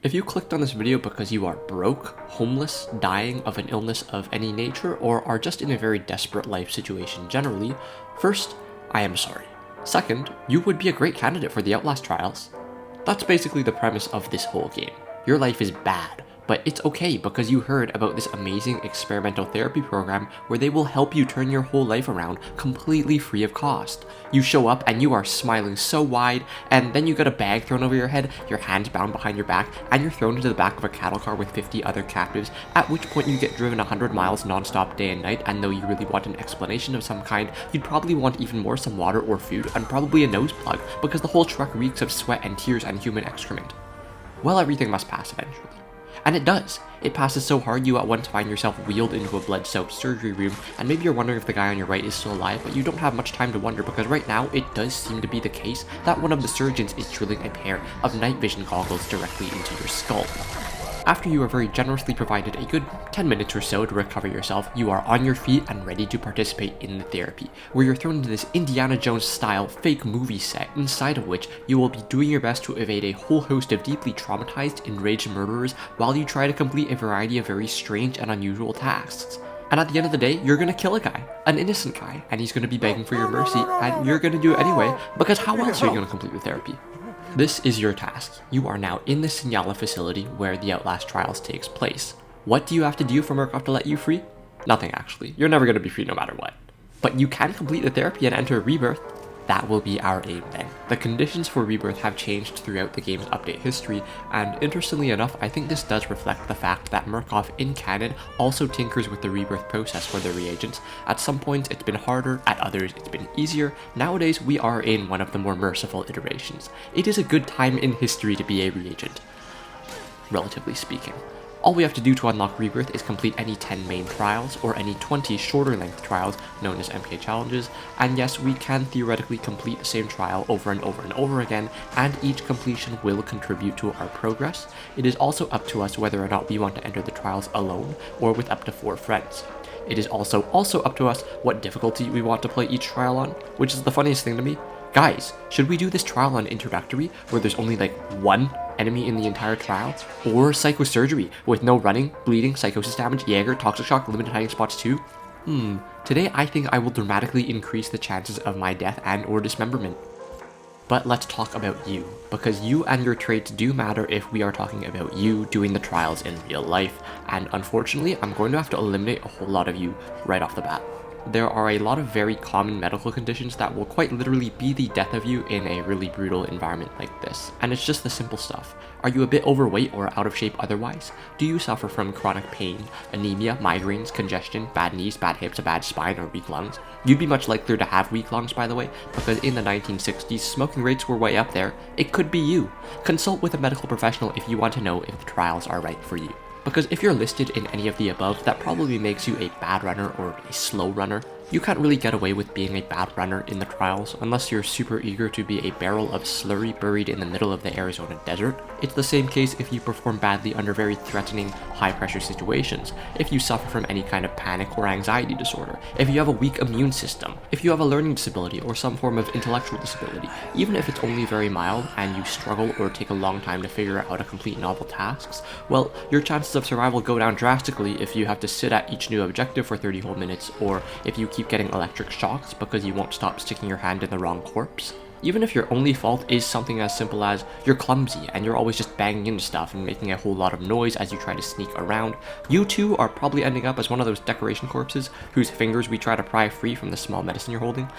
If you clicked on this video because you are broke, homeless, dying of an illness of any nature, or are just in a very desperate life situation generally, first, I am sorry. Second, you would be a great candidate for the Outlast trials. That's basically the premise of this whole game. Your life is bad, but it's okay because you heard about this amazing experimental therapy program where they will help you turn your whole life around completely free of cost. You show up and you are smiling so wide, and then you get a bag thrown over your head, your hands bound behind your back, and you're thrown into the back of a cattle car with 50 other captives, at which point you get driven 100 miles non-stop day and night, and though you really want an explanation of some kind, you'd probably want even more some water or food, and probably a nose plug, because the whole truck reeks of sweat and tears and human excrement. Well, everything must pass eventually. And it does. It passes so hard you at once find yourself wheeled into a blood-soaked surgery room, and maybe you're wondering if the guy on your right is still alive, but you don't have much time to wonder because right now it does seem to be the case that one of the surgeons is drilling a pair of night vision goggles directly into your skull. After you are very generously provided a good 10 minutes or so to recover yourself, you are on your feet and ready to participate in the therapy, where you're thrown into this Indiana Jones style fake movie set, inside of which you will be doing your best to evade a whole host of deeply traumatized, enraged murderers while you try to complete a variety of very strange and unusual tasks. And at the end of the day, you're gonna kill a guy, an innocent guy, and he's gonna be begging for your mercy, and you're gonna do it anyway, because how else are you gonna complete the therapy? This is your task. You are now in the Signala facility where the Outlast trials takes place. What do you have to do for Murkoff to let you free? Nothing actually. You're never going to be free no matter what. But you can complete the therapy and enter Rebirth. That will be our aim then. The conditions for Rebirth have changed throughout the game's update history, and interestingly enough, I think this does reflect the fact that Murkoff in canon also tinkers with the Rebirth process for the reagents. At some points it's been harder, at others it's been easier. Nowadays we are in one of the more merciful iterations. It is a good time in history to be a reagent, relatively speaking. All we have to do to unlock Rebirth is complete any 10 main trials, or any 20 shorter length trials known as MK challenges, and yes, we can theoretically complete the same trial over and over and over again, and each completion will contribute to our progress. It is also up to us whether or not we want to enter the trials alone, or with up to 4 friends. It is also up to us what difficulty we want to play each trial on, which is the funniest thing to me. Guys, should we do this trial on introductory, where there's only like one enemy in the entire trial, or psychosurgery with no running, bleeding, psychosis damage, Jaeger, toxic shock, limited hiding spots too? Today I think I will dramatically increase the chances of my death and or dismemberment. But let's talk about you, because you and your traits do matter if we are talking about you doing the trials in real life, and unfortunately I'm going to have to eliminate a whole lot of you right off the bat. There are a lot of very common medical conditions that will quite literally be the death of you in a really brutal environment like this. And it's just the simple stuff. Are you a bit overweight or out of shape otherwise? Do you suffer from chronic pain, anemia, migraines, congestion, bad knees, bad hips, a bad spine, or weak lungs? You'd be much likelier to have weak lungs, by the way, because in the 1960s, smoking rates were way up there. It could be you. Consult with a medical professional if you want to know if the trials are right for you. Because if you're listed in any of the above, that probably makes you a bad runner or a slow runner. You can't really get away with being a bad runner in the trials unless you're super eager to be a barrel of slurry buried in the middle of the Arizona desert. It's the same case if you perform badly under very threatening, high-pressure situations, if you suffer from any kind of panic or anxiety disorder, if you have a weak immune system, if you have a learning disability or some form of intellectual disability, even if it's only very mild and you struggle or take a long time to figure out how to complete novel tasks, well, your chances of survival go down drastically if you have to sit at each new objective for 30 whole minutes, or if you keep getting electric shocks because you won't stop sticking your hand in the wrong corpse. Even if your only fault is something as simple as you're clumsy and you're always just banging into stuff and making a whole lot of noise as you try to sneak around, you too are probably ending up as one of those decoration corpses whose fingers we try to pry free from the small medicine you're holding.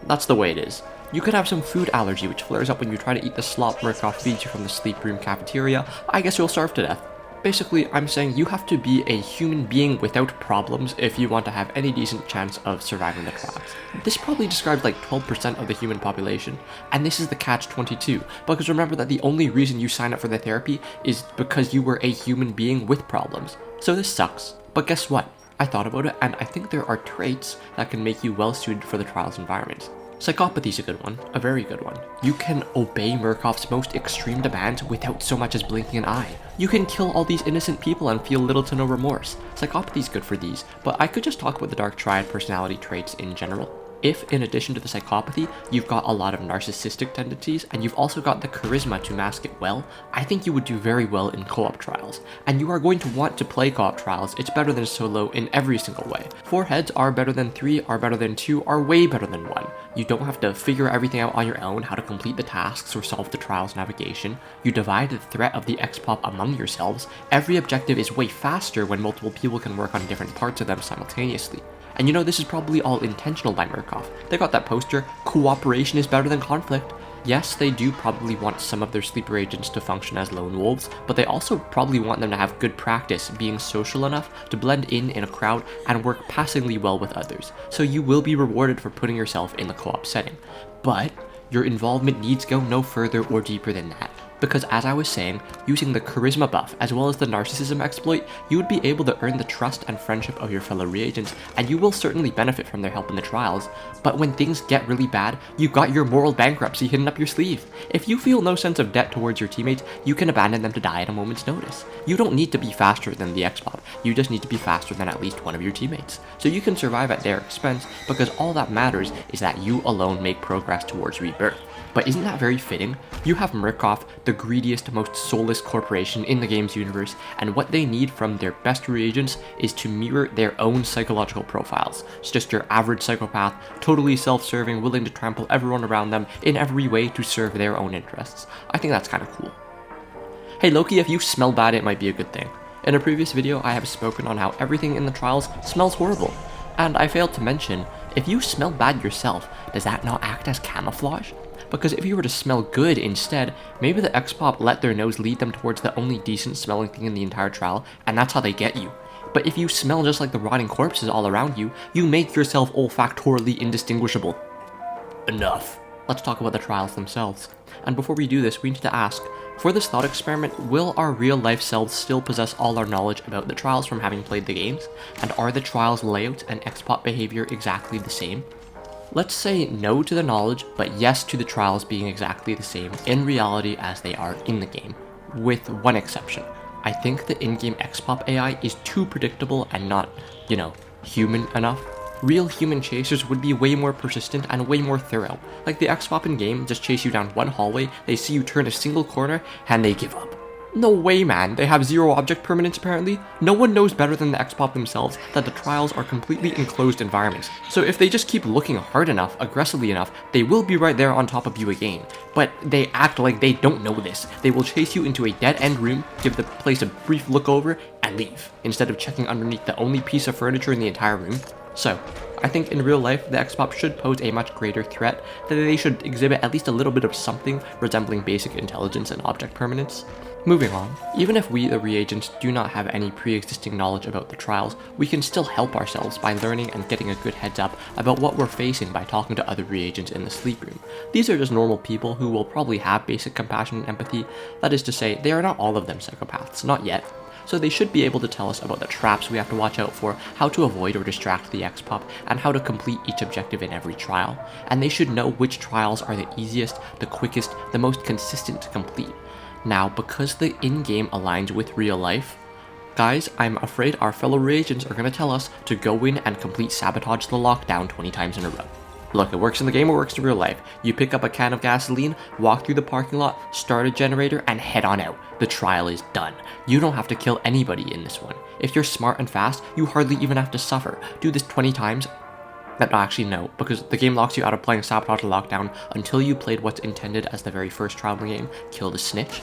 That's the way it is. You could have some food allergy which flares up when you try to eat the slop Murkoff feeds you from the sleep room cafeteria. I guess you'll starve to death. Basically, I'm saying you have to be a human being without problems if you want to have any decent chance of surviving the trials. This probably describes like 12% of the human population, and this is the catch-22, because remember that the only reason you sign up for the therapy is because you were a human being with problems. So this sucks. But guess what? I thought about it, and I think there are traits that can make you well suited for the trials environment. Psychopathy is a good one, a very good one. You can obey Murkoff's most extreme demands without so much as blinking an eye. You can kill all these innocent people and feel little to no remorse. Psychopathy is good for these, but I could just talk about the Dark Triad personality traits in general. If, in addition to the psychopathy, you've got a lot of narcissistic tendencies and you've also got the charisma to mask it well, I think you would do very well in co-op trials. And you are going to want to play co-op trials. It's better than solo in every single way. 4 heads are better than 3, are better than 2, are way better than 1. You don't have to figure everything out on your own, how to complete the tasks or solve the trials navigation. You divide the threat of the X-pop among yourselves. Every objective is way faster when multiple people can work on different parts of them simultaneously. And you know, this is probably all intentional by Murkoff. They got that poster, cooperation is better than conflict. Yes, they do probably want some of their sleeper agents to function as lone wolves, but they also probably want them to have good practice being social enough to blend in a crowd and work passingly well with others. So you will be rewarded for putting yourself in the co-op setting. But your involvement needs go no further or deeper than that. Because as I was saying, using the charisma buff as well as the narcissism exploit, you would be able to earn the trust and friendship of your fellow reagents, and you will certainly benefit from their help in the trials. But when things get really bad, you've got your moral bankruptcy hidden up your sleeve. If you feel no sense of debt towards your teammates, you can abandon them to die at a moment's notice. You don't need to be faster than the X-pop, you just need to be faster than at least one of your teammates. So you can survive at their expense, because all that matters is that you alone make progress towards rebirth. But isn't that very fitting? You have Murkoff, the greediest, most soulless corporation in the game's universe, and what they need from their best reagents is to mirror their own psychological profiles. It's just your average psychopath, totally self-serving, willing to trample everyone around them in every way to serve their own interests. I think that's kind of cool. Hey Loki, if you smell bad, it might be a good thing. In a previous video, I have spoken on how everything in the trials smells horrible. And I failed to mention, if you smell bad yourself, does that not act as camouflage? Because if you were to smell good instead, maybe the X-pop let their nose lead them towards the only decent smelling thing in the entire trial, and that's how they get you. But if you smell just like the rotting corpses all around you, you make yourself olfactorily indistinguishable. Enough. Let's talk about the trials themselves. And before we do this, we need to ask, for this thought experiment, will our real-life selves still possess all our knowledge about the trials from having played the games? And are the trials' layout and X-pop behavior exactly the same? Let's say no to the knowledge, but yes to the trials being exactly the same in reality as they are in the game, with one exception. I think the in-game X-pop AI is too predictable and not, human enough. Real human chasers would be way more persistent and way more thorough. Like the X-pop in-game just chase you down one hallway, they see you turn a single corner, and they give up. No way, man. They have 0 object permanence apparently. No one knows better than the X-pop themselves that the trials are completely enclosed environments. So if they just keep looking hard enough, aggressively enough, they will be right there on top of you again. But they act like they don't know this. They will chase you into a dead-end room, give the place a brief look over, and leave, instead of checking underneath the only piece of furniture in the entire room. So, I think in real life, the X-pop should pose a much greater threat, that they should exhibit at least a little bit of something resembling basic intelligence and object permanence. Moving on, even if we, the reagents, do not have any pre-existing knowledge about the trials, we can still help ourselves by learning and getting a good heads up about what we're facing by talking to other reagents in the sleep room. These are just normal people who will probably have basic compassion and empathy. That is to say, they are not all of them psychopaths, not yet. So they should be able to tell us about the traps we have to watch out for, how to avoid or distract the X-pop, and how to complete each objective in every trial. And they should know which trials are the easiest, the quickest, the most consistent to complete. Now, because the in-game aligns with real life, guys, I'm afraid our fellow reagents are going to tell us to go in and complete Sabotage the Lockdown 20 times in a row. Look, it works in the game, it works in real life. You pick up a can of gasoline, walk through the parking lot, start a generator, and head on out. The trial is done. You don't have to kill anybody in this one. If you're smart and fast, you hardly even have to suffer. Do this 20 times. Actually no, because the game locks you out of playing Sabotage the Lockdown until you played what's intended as the very first trial in the game, Kill the Snitch.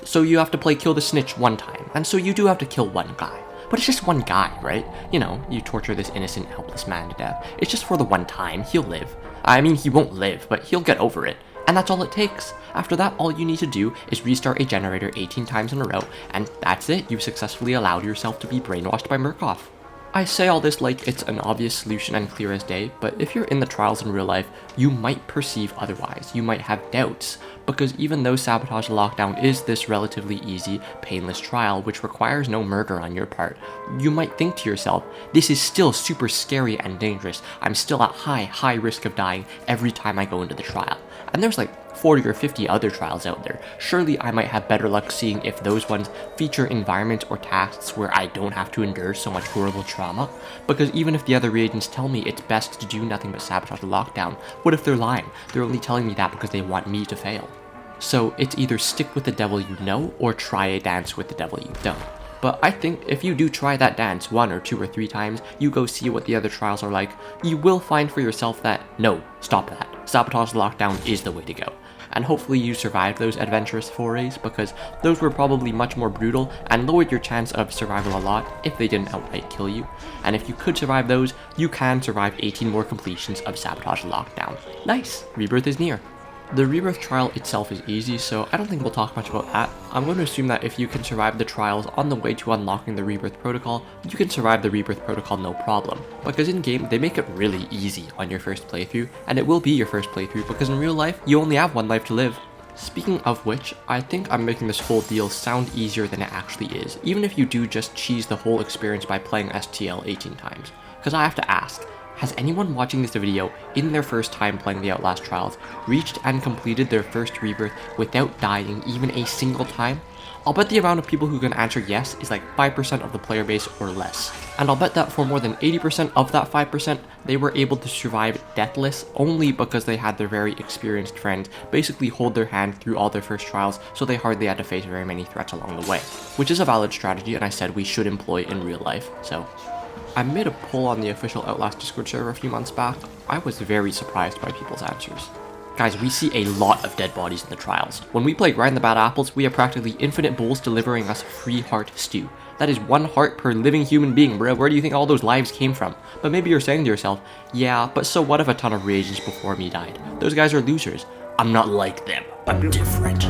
So you have to play Kill the Snitch one time, and so you do have to kill one guy. But it's just one guy, right? You torture this innocent, helpless man to death. It's just for the one time, he'll live. I mean, he won't live, but he'll get over it. And that's all it takes. After that, all you need to do is restart a generator 18 times in a row, and that's it. You've successfully allowed yourself to be brainwashed by Murkoff. I say all this like it's an obvious solution and clear as day, but if you're in the trials in real life, you might perceive otherwise. You might have doubts, because even though Sabotage the Lockdown is this relatively easy, painless trial which requires no murder on your part, you might think to yourself, this is still super scary and dangerous. I'm still at high risk of dying every time I go into the trial. And there's like 40 or 50 other trials out there. Surely I might have better luck seeing if those ones feature environments or tasks where I don't have to endure so much horrible trauma. Because even if the other reagents tell me it's best to do nothing but sabotage the lockdown, what if they're lying? They're only telling me that because they want me to fail. So it's either stick with the devil you know or try a dance with the devil you don't. But I think if you do try that dance 1 or 2 or 3 times, you go see what the other trials are like, you will find for yourself that, no, stop that. Sabotage the lockdown is the way to go. And hopefully you survived those adventurous forays, because those were probably much more brutal and lowered your chance of survival a lot if they didn't outright kill you. And if you could survive those, you can survive 18 more completions of Sabotage the Lockdown. Nice! Rebirth is near. The Rebirth trial itself is easy, so I don't think we'll talk much about that. I'm going to assume that if you can survive the trials on the way to unlocking the Rebirth protocol, you can survive the Rebirth protocol no problem. Because in-game, they make it really easy on your first playthrough, and it will be your first playthrough because in real life, you only have 1 life to live. Speaking of which, I think I'm making this whole deal sound easier than it actually is, even if you do just cheese the whole experience by playing STL 18 times. Because I have to ask, has anyone watching this video in their first time playing the Outlast trials reached and completed their first rebirth without dying even a single time? I'll bet the amount of people who can answer yes is like 5% of the player base or less. And I'll bet that for more than 80% of that 5%, they were able to survive deathless only because they had their very experienced friends basically hold their hand through all their first trials, so they hardly had to face very many threats along the way. Which is a valid strategy, and I said we should employ in real life, so. I made a poll on the official Outlast Discord server a few months back. I was very surprised by people's answers. Guys, we see a lot of dead bodies in the trials. When we play Grind the Bad Apples, we have practically infinite bowls delivering us free heart stew. That is 1 heart per living human being, bro. Where do you think all those lives came from? But maybe you're saying to yourself, yeah, but so what if a ton of reagents before me died? Those guys are losers. I'm not like them. I'm different.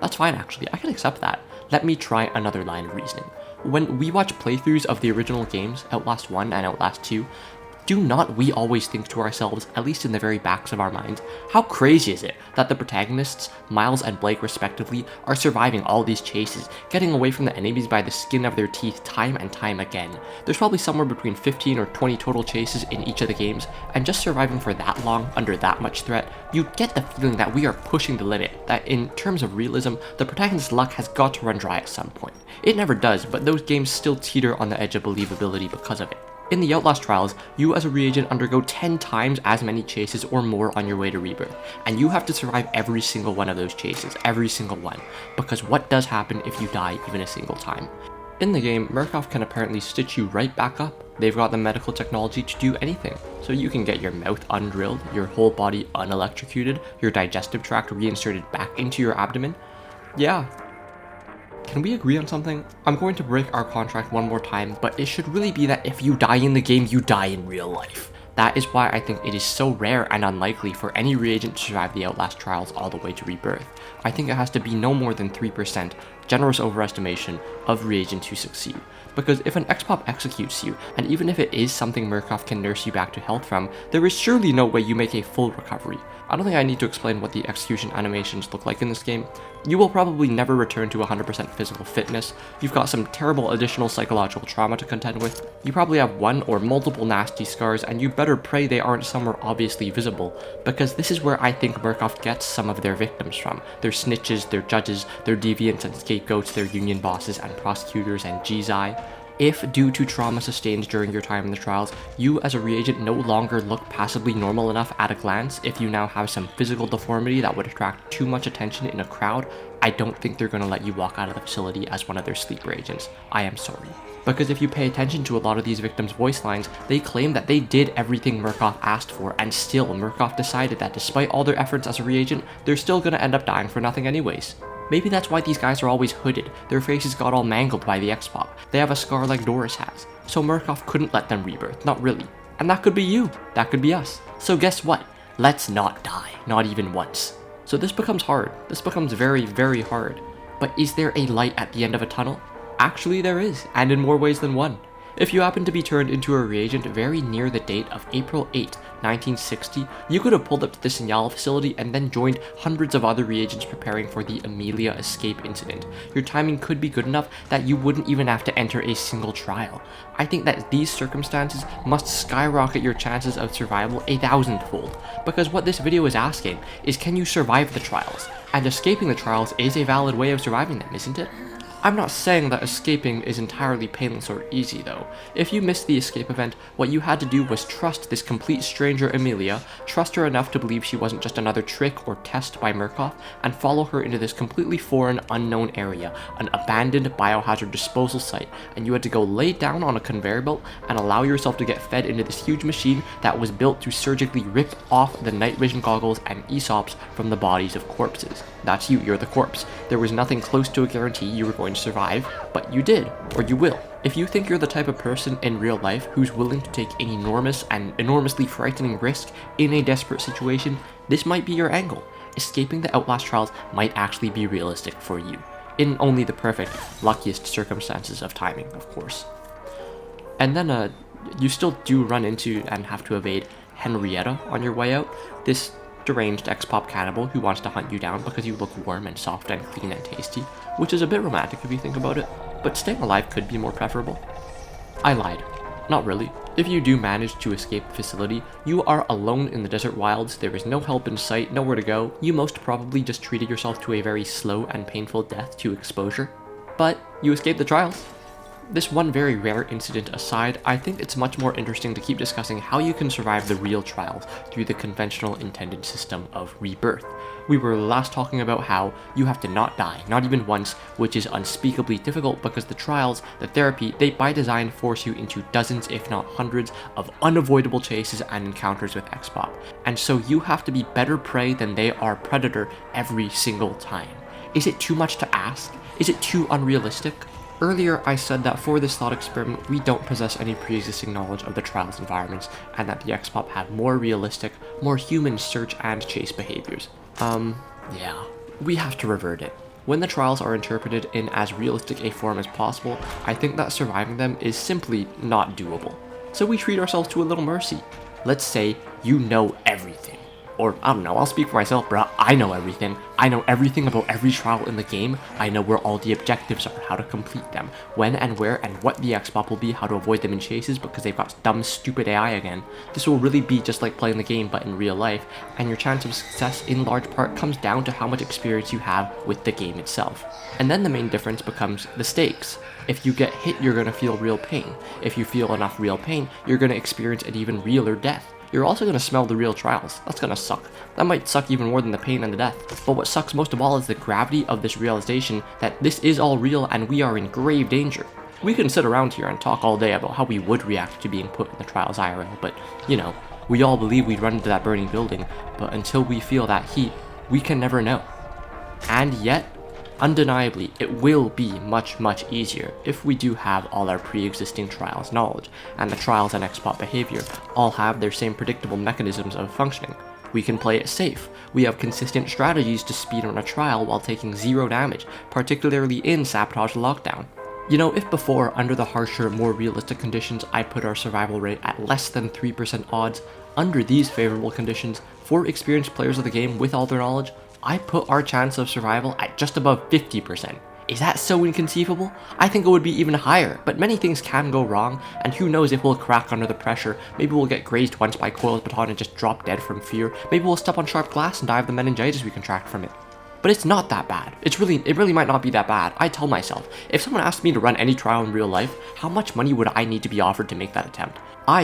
That's fine, actually. I can accept that. Let me try another line of reasoning. When we watch playthroughs of the original games, Outlast 1 and Outlast 2, do not we always think to ourselves, at least in the very backs of our minds, how crazy is it that the protagonists, Miles and Blake respectively, are surviving all these chases, getting away from the enemies by the skin of their teeth time and time again. There's probably somewhere between 15 or 20 total chases in each of the games, and just surviving for that long under that much threat, you get the feeling that we are pushing the limit, that in terms of realism, the protagonist's luck has got to run dry at some point. It never does, but those games still teeter on the edge of believability because of it. In the Outlast trials, you as a reagent undergo 10 times as many chases or more on your way to Rebirth, and you have to survive every single one of those chases, every single one, because what does happen if you die even a single time? In the game, Murkoff can apparently stitch you right back up. They've got the medical technology to do anything, so you can get your mouth undrilled, your whole body unelectrocuted, your digestive tract reinserted back into your abdomen. Yeah. Can we agree on something? I'm going to break our contract one more time, but it should really be that if you die in the game, you die in real life. That is why I think it is so rare and unlikely for any reagent to survive the Outlast trials all the way to Rebirth. I think it has to be no more than 3%, generous overestimation, of reagents who succeed. Because if an X-Pop executes you, and even if it is something Murkoff can nurse you back to health from, there is surely no way you make a full recovery. I don't think I need to explain what the execution animations look like in this game. You will probably never return to 100% physical fitness, you've got some terrible additional psychological trauma to contend with, you probably have 1 or multiple nasty scars, and you better pray they aren't somewhere obviously visible, because this is where I think Murkoff gets some of their victims from. Their snitches, their judges, their deviants and scapegoats, their union bosses and prosecutors and GZI. If, due to trauma sustained during your time in the trials, you as a reagent no longer look passably normal enough at a glance, if you now have some physical deformity that would attract too much attention in a crowd, I don't think they're going to let you walk out of the facility as one of their sleeper agents. I am sorry. Because if you pay attention to a lot of these victims' voice lines, they claim that they did everything Murkoff asked for, and still Murkoff decided that despite all their efforts as a reagent, they're still going to end up dying for nothing anyways. Maybe that's why these guys are always hooded, their faces got all mangled by the X-Pop, they have a scar like Dorris has, so Murkoff couldn't let them rebirth, not really. And that could be you, that could be us. So guess what? Let's not die, not even once. So this becomes hard, this becomes very, very hard. But is there a light at the end of a tunnel? Actually there is, and in more ways than one. If you happen to be turned into a reagent very near the date of April 8, 1960, you could have pulled up to the Signal facility and then joined hundreds of other reagents preparing for the Amelia escape incident. Your timing could be good enough that you wouldn't even have to enter a single trial. I think that these circumstances must skyrocket your chances of survival 1,000-fold, because what this video is asking is, can you survive the trials? And escaping the trials is a valid way of surviving them, isn't it? I'm not saying that escaping is entirely painless or easy though. If you missed the escape event, what you had to do was trust this complete stranger Amelia, trust her enough to believe she wasn't just another trick or test by Murkoff, and follow her into this completely foreign, unknown area, an abandoned biohazard disposal site, and you had to go lay down on a conveyor belt and allow yourself to get fed into this huge machine that was built to surgically rip off the night vision goggles and ESOPs from the bodies of corpses. That's you, you're the corpse. There was nothing close to a guarantee you were going to survive, but you did, or you will. If you think you're the type of person in real life who's willing to take an enormous and enormously frightening risk in a desperate situation, this might be your angle. Escaping the Outlast trials might actually be realistic for you, in only the perfect, luckiest circumstances of timing, of course. And then, you still do run into and have to evade Henrietta on your way out, this deranged ex-pop cannibal who wants to hunt you down because you look warm and soft and clean and tasty, which is a bit romantic if you think about it, but staying alive could be more preferable. I lied. Not really. If you do manage to escape the facility, you are alone in the desert wilds, there is no help in sight, nowhere to go, you most probably just treated yourself to a very slow and painful death to exposure, but you escaped the trials. This one very rare incident aside, I think it's much more interesting to keep discussing how you can survive the real trials through the conventional intended system of rebirth. We were last talking about how you have to not die, not even once, which is unspeakably difficult because the trials, the therapy, they by design force you into dozens if not hundreds of unavoidable chases and encounters with X-Pop. And so you have to be better prey than they are predator every single time. Is it too much to ask? Is it too unrealistic? Earlier, I said that for this thought experiment, we don't possess any pre-existing knowledge of the trials environments, and that the X-Pop have more realistic, more human search and chase behaviors. Yeah. We have to revert it. When the trials are interpreted in as realistic a form as possible, I think that surviving them is simply not doable. So we treat ourselves to a little mercy. Let's say you know everything. Or, I don't know, I'll speak for myself, bruh. I know everything. I know everything about every trial in the game. I know where all the objectives are, how to complete them, when and where and what the X-Pop will be, how to avoid them in chases because they've got dumb, stupid AI again. This will really be just like playing the game, but in real life, and your chance of success in large part comes down to how much experience you have with the game itself. And then the main difference becomes the stakes. If you get hit, you're gonna feel real pain. If you feel enough real pain, you're gonna experience an even realer death. You're also going to smell the real trials. That's going to suck. That might suck even more than the pain and the death. But what sucks most of all is the gravity of this realization that this is all real and we are in grave danger. We can sit around here and talk all day about how we would react to being put in the trials IRL, but, you know, we all believe we'd run into that burning building, but until we feel that heat, we can never know. And yet, undeniably, it will be much, much easier if we do have all our pre-existing trials knowledge, and the trials and X-Pop behavior all have their same predictable mechanisms of functioning. We can play it safe. We have consistent strategies to speedrun a trial while taking zero damage, particularly in Sabotage Lockdown. You know, if before, under the harsher, more realistic conditions, I put our survival rate at less than 3% odds, under these favorable conditions, for experienced players of the game with all their knowledge, I put our chance of survival at just above 50%. Is that so inconceivable? I think it would be even higher, but many things can go wrong, and who knows if we'll crack under the pressure. Maybe we'll get grazed once by Coil's baton and just drop dead from fear. Maybe we'll step on sharp glass and die of the meningitis we contract from it. But it's not that bad. It really might not be that bad. I tell myself, if someone asked me to run any trial in real life, how much money would I need to be offered to make that attempt?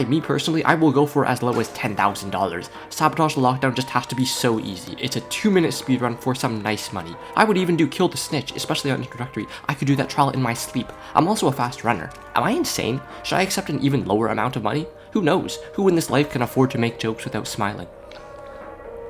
Me personally, I will go for as low as $10,000. Sabotage the Lockdown just has to be so easy. It's a 2-minute speedrun for some nice money. I would even do Kill the Snitch, especially on introductory. I could do that trial in my sleep. I'm also a fast runner. Am I insane? Should I accept an even lower amount of money? Who knows? Who in this life can afford to make jokes without smiling?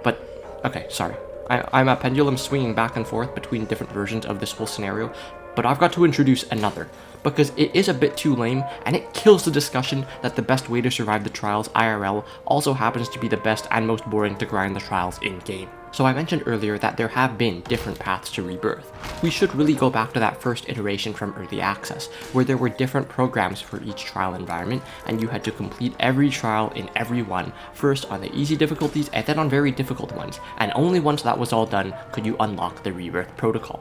But, okay, sorry. I'm a pendulum swinging back and forth between different versions of this whole scenario, but I've got to introduce another, because it is a bit too lame, and it kills the discussion that the best way to survive the trials IRL also happens to be the best and most boring to grind the trials in-game. So I mentioned earlier that there have been different paths to rebirth. We should really go back to that first iteration from early access, where there were different programs for each trial environment, and you had to complete every trial in every one, first on the easy difficulties and then on very difficult ones, and only once that was all done could you unlock the rebirth protocol.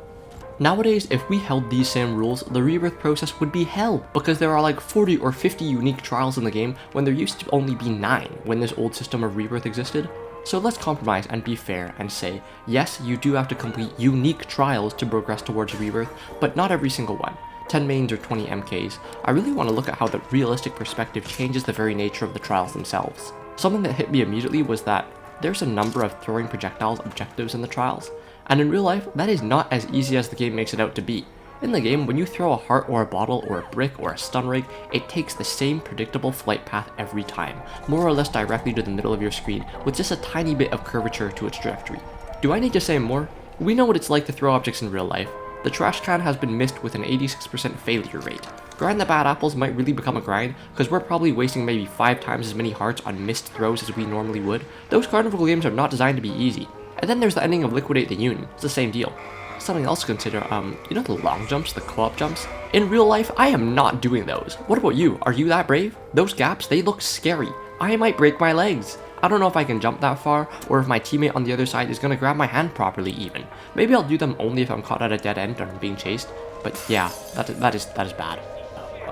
Nowadays, if we held these same rules, the rebirth process would be hell, because there are like 40 or 50 unique trials in the game when there used to only be 9 when this old system of rebirth existed. So let's compromise and be fair and say, yes, you do have to complete unique trials to progress towards rebirth, but not every single one. 10 mains or 20 MKs. I really want to look at how the realistic perspective changes the very nature of the trials themselves. Something that hit me immediately was that there's a number of throwing projectiles objectives in the trials, and in real life, that is not as easy as the game makes it out to be. In the game, when you throw a heart or a bottle or a brick or a stun rig, it takes the same predictable flight path every time, more or less directly to the middle of your screen, with just a tiny bit of curvature to its trajectory. Do I need to say more? We know what it's like to throw objects in real life. The trash can has been missed with an 86% failure rate. Grind the bad apples might really become a grind, because we're probably wasting maybe 5 times as many hearts on missed throws as we normally would. Those carnival games are not designed to be easy. And then there's the ending of Liquidate the Union. It's the same deal. Something else to consider, you know the long jumps, the co-op jumps? In real life, I am not doing those. What about you? Are you that brave? Those gaps, they look scary. I might break my legs. I don't know if I can jump that far, or if my teammate on the other side is gonna grab my hand properly even. Maybe I'll do them only if I'm caught at a dead end or I'm being chased. But yeah, that is bad.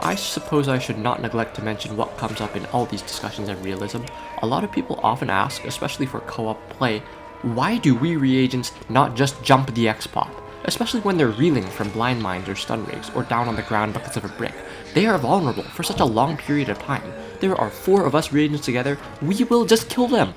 I suppose I should not neglect to mention what comes up in all these discussions of realism. A lot of people often ask, especially for co-op play, why do we reagents not just jump the X-pop? Especially when they're reeling from blind mines or stun rigs, or down on the ground because of a brick. They are vulnerable for such a long period of time. There are 4 of us reagents together, we will just kill them!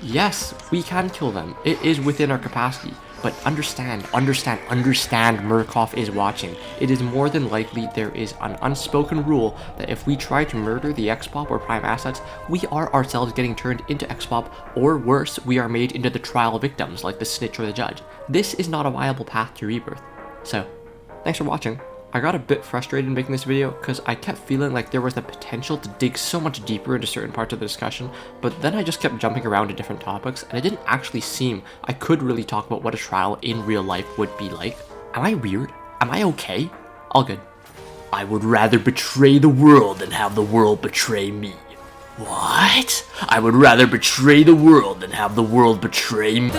Yes, we can kill them, it is within our capacity. But understand, Murkoff is watching. It is more than likely there is an unspoken rule that if we try to murder the X-pop or prime assets, we are ourselves getting turned into X-pop, or worse, we are made into the trial victims like the snitch or the judge. This is not a viable path to rebirth. So, thanks for watching. I got a bit frustrated making this video because I kept feeling like there was the potential to dig so much deeper into certain parts of the discussion, but then I just kept jumping around to different topics and it didn't actually seem I could really talk about what a trial in real life would be like. Am I weird? Am I okay? All good. I would rather betray the world than have the world betray me. What? I would rather betray the world than have the world betray me.